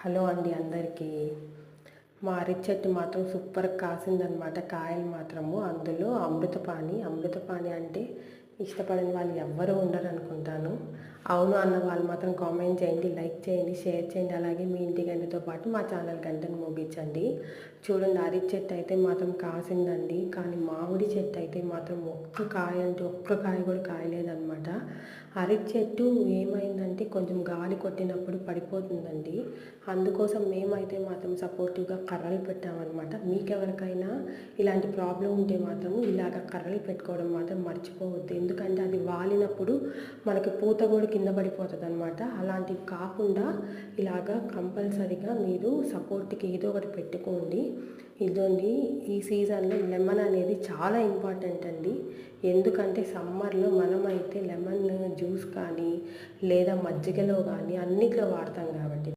Hello అండి అందరికీ. మా అరటి చెట్టు మాత్రం సూపర్ కాసిందనమాట. కాయలు మాత్రము అందులో అమృతపాణి అంటే ఇష్టపడని వాళ్ళు ఎవ్వరూ ఉండరు అనుకుంటాను. అవును అన్న వాళ్ళు మాత్రం కామెంట్ చేయండి, లైక్ చేయండి, షేర్ చేయండి. అలాగే మీ ఇంటి గంటతో పాటు మా ఛానల్ గంటను మోగించండి. చూడండి, అరటి చెట్టు అయితే మాత్రం కాసిందండి. కానీ మామిడి చెట్టు అయితే మాత్రం ఒక్క కాయ కూడా కాయలేదన్నమాట. అరటి చెట్టు ఏమైందంటే కొంచెం గాలి కొట్టినప్పుడు పడిపోతుందండి. అందుకోసం మేమైతే మాత్రం సపోర్టివ్గా కర్రలు పెట్టామన్నమాట. మీకెవరికైనా ఇలాంటి ప్రాబ్లం ఉంటే మాత్రం ఇలాగ కర్రలు పెట్టుకోవడం మాత్రం మర్చిపోవద్దు. ఎందుకంటే అది వాలినప్పుడు మనకి పూత కూడా కింద పడిపోతుంది అనమాట. అలాంటివి కాకుండా ఇలాగా కంపల్సరీగా మీరు సపోర్ట్కి ఏదో ఒకటి పెట్టుకోండి. ఇదండి, ఈ సీజన్లో లెమన్ అనేది చాలా ఇంపార్టెంట్ అండి. ఎందుకంటే సమ్మర్లో మనమైతే లెమన్ జ్యూస్ కానీ లేదా మజ్జిగలో కానీ అన్నిట్లో వాడతాం కాబట్టి.